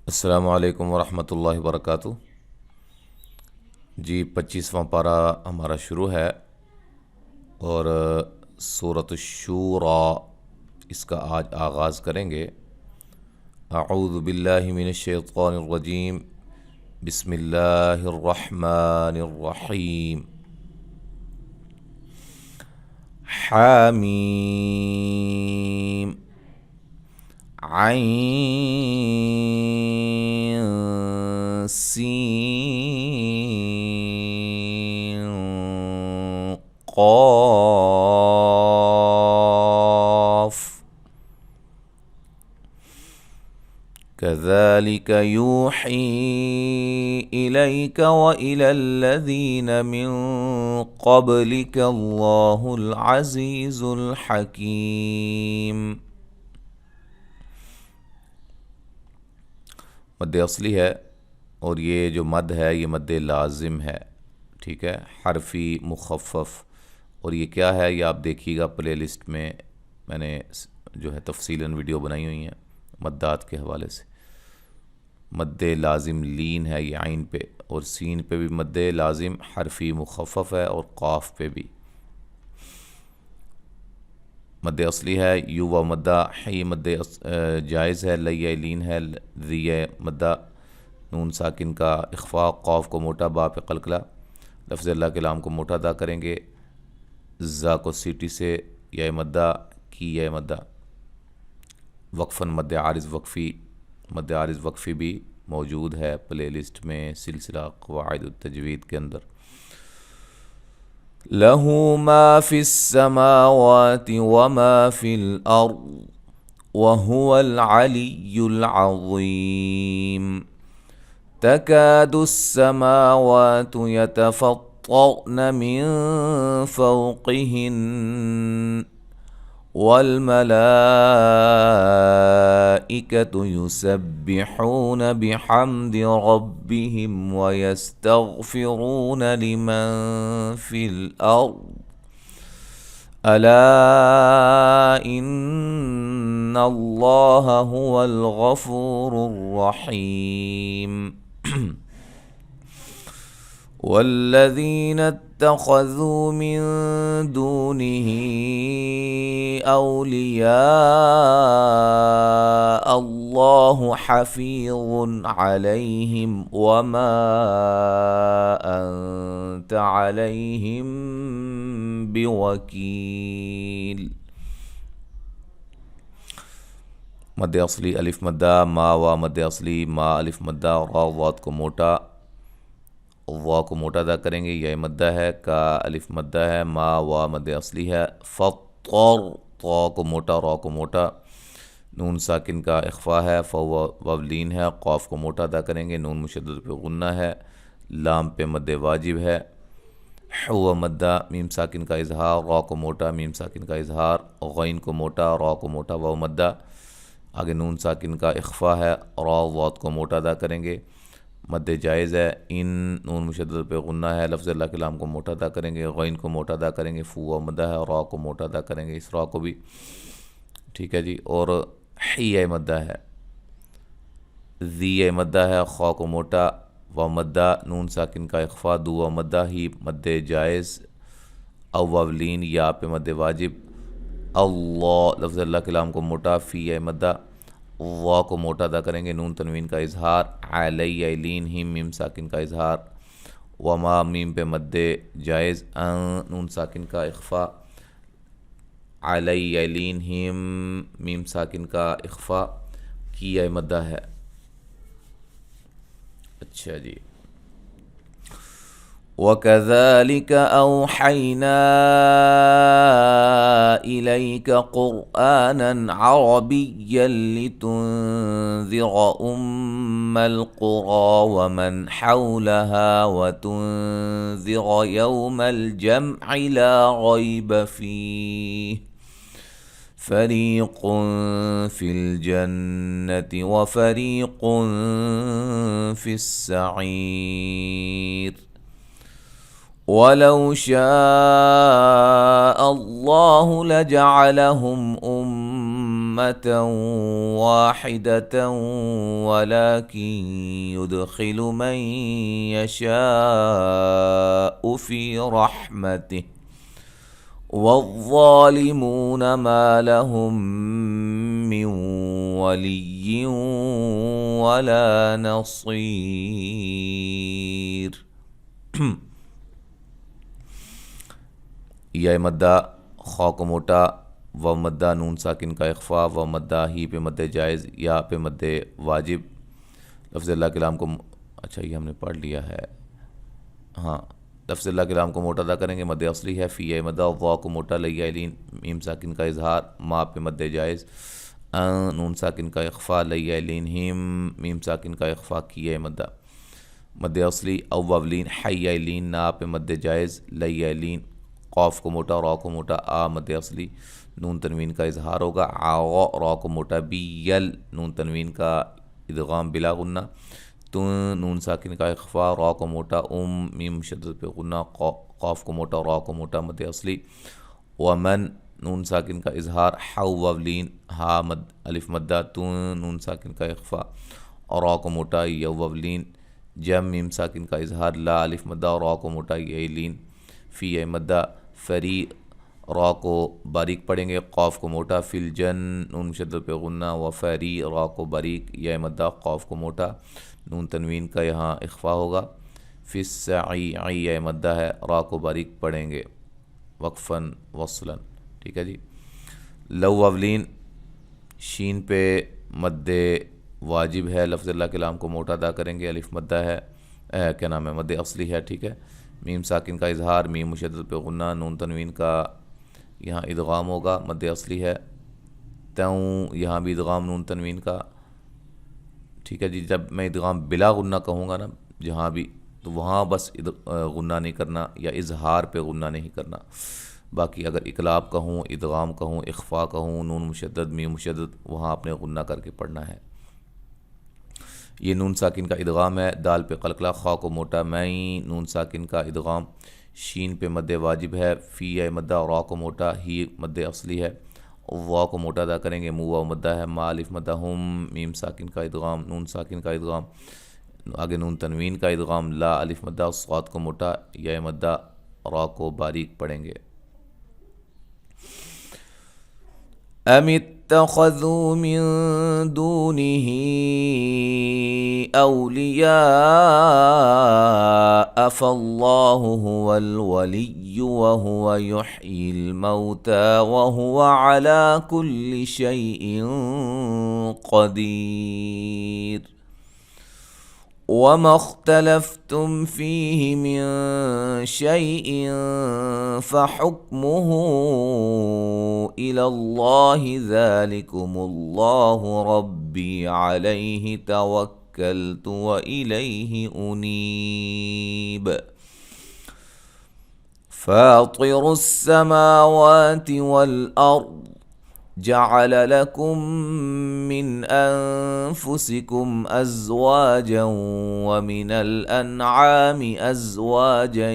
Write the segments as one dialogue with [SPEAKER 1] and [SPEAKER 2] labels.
[SPEAKER 1] السلام علیکم ورحمۃ اللہ وبرکاتہ۔ جی 25واں پارہ ہمارا شروع ہے اور سورۃ الشورى اس کا آج آغاز کریں گے۔ اعوذ باللہ من الشیطان الرجیم، بسم اللہ الرحمن الرحیم۔ حامیم عین سین قاف كذلك يوحي إليك وإلى الذين من قبلك الله العزيز الحكيم۔ مد اصلی ہے اور یہ جو مد ہے یہ مد لازم ہے، ٹھیک ہے، حرفی مخفف۔ اور یہ کیا ہے یہ آپ دیکھیے گا پلے لسٹ میں، میں نے جو ہے تفصیلاً ویڈیو بنائی ہوئی ہیں مدات کے حوالے سے۔ مد لازم لین ہے یہ عین پہ، اور سین پہ بھی مد لازم حرفی مخفف ہے، اور قاف پہ بھی مد اصلی ہے۔ یو و مدہ حی مد جائز ہے، لی لین ہے، ذی مدہ نون ساکن کا اخفاء، قاف کو موٹا، با پہ قلقلہ، لفظ اللہ کے لام کو موٹا ادا کریں گے، زا کو سیٹی سے یا مدہ کی یا مدہ، وقفاً مد عارض وقفی، مد عارض وقفی بھی موجود ہے پلے لسٹ میں سلسلہ قواعد التجوید کے اندر۔ لَهُ مَا فِي السَّمَاوَاتِ وَمَا فِي الْأَرْضِ وَهُوَ الْعَلِيُّ الْعَظِيمُ۔ تَكَادُ السَّمَاوَاتُ يَتَفَطَّرْنَ مِنْ فَوْقِهِنَّ وَالْمَلَائِكَةُ يُسَبِّحُونَ بِحَمْدِ رَبِّهِمْ وَيَسْتَغْفِرُونَ لِمَنْ فِي الْأَرْضِ أَلَا إِنَّ اللَّهَ هُوَ الْغَفُورُ الرَّحِيمُ۔ وَالَّذِينَ اتَّخَذُوا مِن دُونِهِ أَوْلِيَاءَ اللَّهُ حَفِيظٌ عَلَيْهِمْ وَمَا أَنْتَ عَلَيْهِمْ بِوَكِيلٍ۔ مد اصلی الف مدہ، ما وا مد اصلی، ما الف مدہ، را واد کو موٹا، وا کو موٹا ادا کریں گے، یہ مدہ ہے، کا الف مدہ ہے، ما وا مد اصلی ہے، فطر طا کو موٹا، را کو موٹا، نون ساکن کا اخفاء ہے، فوولین ہے، قاف کو موٹا ادا کریں گے، نون مشدد پہ غنہ ہے، لام پہ مد واجب ہے، حو مدہ، میم ساکن کا اظہار، را کو موٹا، میم ساکن کا اظہار، غین کو موٹا، را کو موٹا، واو مدہ، آگے نون ساکن کا اخفاء ہے، را واد کو موٹا ادا کریں گے، مد جائز ہے، ان نون مشدد پہ غنہ ہے، لفظ اللہ کلام کو موٹا ادا کریں گے، غین کو موٹا ادا کریں گے، فو مدہ ہے، را کو موٹا ادا کریں گے، اس را کو بھی، ٹھیک ہے جی۔ اور حی مدہ ہے، ذی مدہ ہے، خوا کو موٹا، و مدہ نون ساکن کا اخفاء، دو و مدہ ہی مد جائز، او وولین یا پہ مد واجب، اللہ لفظ اللہ کلام کو موٹا، فی مدہ، وا کو موٹا ادا کریں گے، نون تنوین کا اظہار، علی لین ہم میم ساکن کا اظہار، وما میم پہ مد جائز، نون ساکن کا اخفاء، علی لین ہم میم ساکن کا اخفاء، کی مدہ ہے۔ اچھا جی۔ وَكَذَلِكَ أَوْحَيْنَا إِلَيْكَ قُرْآنًا عَرَبِيًّا لِتُنذِرَ أُمَّ الْقُرَى وَمَنْ حَوْلَهَا وَتُنذِرَ يَوْمَ الْجَمْعِ لَا رَيْبَ فِيهِ فَرِيقٌ فِي الْجَنَّةِ وَفَرِيقٌ فِي السَّعِيرِ۔ وَلَوْ شَاءَ اللَّهُ لَجَعَلَهُمْ أمة واحدة ولكن يدخل من يشاء في رحمته والظالمون ما لهم من ولي ولا نصير. یا مدہ خا کو موٹا و مدہ نون ساکن کا اخفا و مدہ ہی پہ مد جائز یا پہ مد واجب. لفظ اللہ کلام کو اچھا یہ ہم نے پڑھ لیا ہے. ہاں لفظ اللہ کلام کو موٹا ادا کریں گے مد اصلی ہے فی مدہ وا کو موٹا لیالین میم ساکن کا اظہار ما پہ مد جائز نون ساکن کا اخفا لیالین ہیم میم ساکن کا اخفا کی مدہ مد اصلی او وولین حیالین نا پہ مد جائز لیالین قاف کو موٹا را کو موٹا آ مد اصلی نون تنوین کا اظہار ہوگا آغا را کو موٹا بی یل نون تنوین کا ادغام بلا غنہ تو نون ساکن کا اخفا را کو موٹا میم شدت پہ غنہ قاف کو موٹا را کو موٹا مد اصلی ومن نون ساکن کا اظہار حو وولین ہا مد الف مدہ تو نون ساکن کا اخفا را کو موٹا یو وولین جم میم ساکن کا اظہار لا الف مدہ را کو موٹا یلین فی مدہ فری را کو باریک پڑھیں گے قاف کو موٹا فی الجن نون شدت پہ غنہ و فری را کو باریک یا مدہ قاف کو موٹا نون تنوین کا یہاں اخفا ہوگا فی السعی عی مدہ ہے را کو باریک پڑھیں گے وقفاً وصلاً. ٹھیک ہے جی. لو اولین شین پہ مد واجب ہے لفظ اللہ کلام کو موٹا ادا کریں گے الف مدہ ہے کیا نام ہے مد اصلی ہے. ٹھیک ہے. میم ساکن کا اظہار میم مشدد پہ غنہ نون تنوین کا یہاں ادغام ہوگا مد اصلی ہے توں یہاں بھی ادغام نون تنوین کا. ٹھیک ہے جی. جب میں ادغام بلا غنہ کہوں گا نا جہاں بھی تو وہاں بس غنہ نہیں کرنا یا اظہار پہ غنہ نہیں کرنا. باقی اگر اقلاب کہوں ادغام کہوں اخفا کہوں نون مشدد میم مشدد وہاں اپنے غنہ کر کے پڑھنا ہے. یہ نون ساکن کا ادغام ہے دال پہ قلقلہ خا کو موٹا میں نون ساکن کا ادغام شین پہ مد واجب ہے فی مدہ را کو موٹا ہی مد اصلی ہے وا کو موٹا ادا کریں گے مو مدہ ہے ما الف مدہ ہم میم ساکن کا ادغام نون ساکن کا ادغام آگے نون تنوین کا ادغام لا الف مدہ صاد کو موٹا یا مدہ را کو باریک پڑھیں گے. ام اتخذوا من دونه اولیاء فالله هو الولی وهو يحيي الموتى وهو على كل شيء قدير وما اختلفتم فيه من شيء فحكمه إلى الله ذلكم الله ربي عليه توكلت وإليه أنيب فاطر السماوات والأرض جعل لكم من أنفسكم أزواجا ومن الأنعام أزواجا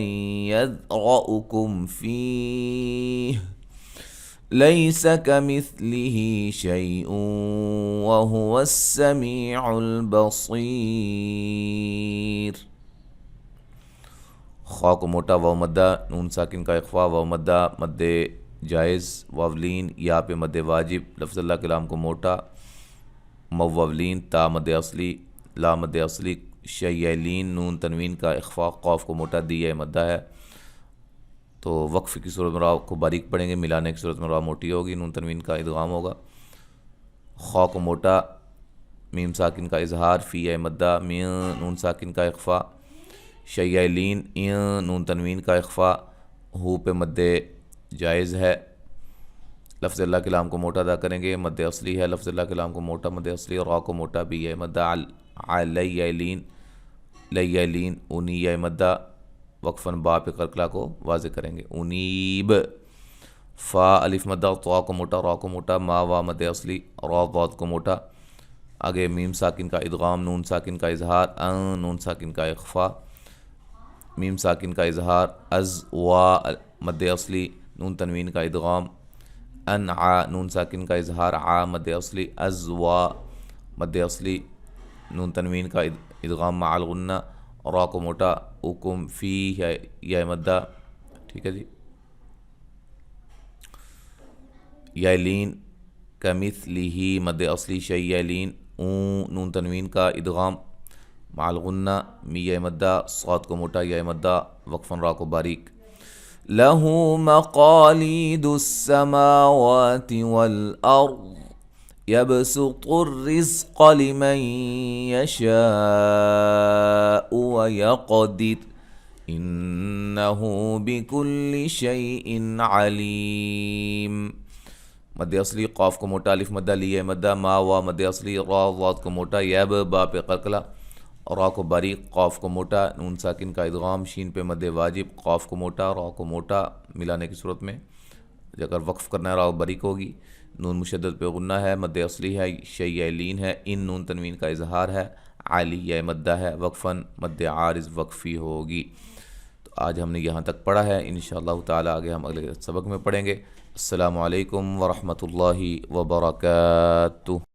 [SPEAKER 1] يذرأكم فيه ليس كمثله شيء وهو السميع البصير. خا کو موٹا و مدہ نون ساکن کا اخفا و مدہ مد جائز وولین یا پہ مد واجب لفظ اللہ کلام کو موٹا موولین تا مد اصلی لا مد اصلی شیلین نون تنوین کا اخفا قاف کو موٹا دی مدہ ہے تو وقف کی صورت میں را کو باریک پڑھیں گے ملانے کی صورت میں را موٹی ہوگی نون تنوین کا ادغام ہوگا. خا کو موٹا میم ساکن کا اظہار فی مدہ میم نون ساکن کا اخفا شیلین نون تنوین کا اخفا ہو پہ مد جائز ہے لفظ اللہ کلام کو موٹا ادا کریں گے مد اصلی ہے لفظ اللہ کلام کو موٹا مد اصلی را کو موٹا بھی ہے مدہ لیلین لیلین انی مدہ وقفاً با پہ قلقلہ کو واضح کریں گے انیب فا الف مدہ طا کو موٹا را کو موٹا ما وا مد اصلی را ضاد کو موٹا آگے میم ساکن کا ادغام نون ساکن کا اظہار نون ساکن کا اخفا میم ساکن کا اظہار از وا مد اصلی نون تنوین کا ادغام ان ع نون ساکن کا اظہار ع مد اصلی ازوا مد اصلی نون تنوین کا ادغام مع الغنہ را کو موٹا اکم فی یا مدہ ٹھیک ہے جی یلین کمثلہ مد اصلی شیلین اون نون تنوین کا ادغام مع الغنہ می یا مدہ صاد کو موٹا یا مدہ وقفاً را کو باریک لہ مقالید السماوات والارض يبسط الرزق لمن يشاء ويقدر إنه بكل شيء عليم مد اصلی قاف کو موٹا الف مدہ لیے مدہ ما وا مد اصلی را ضاد کو موٹا یب با پہ قلقلہ را کو باریک قاف کو موٹا نون ساکن کا ادغام شین پہ مد واجب قاف کو موٹا را کو موٹا ملانے کی صورت میں اگر وقف کرنا ہے را باریک ہوگی نون مشدد پہ غنہ ہے مد اصلی ہے شیلین ہے ان نون تنوین کا اظہار ہے علی یا مدہ ہے وقفاً مد عارض وقفی ہوگی. تو آج ہم نے یہاں تک پڑھا ہے، انشاءاللہ تعالی آگے ہم اگلے سبق میں پڑھیں گے. السلام علیکم ورحمۃ اللہ وبرکاتہ.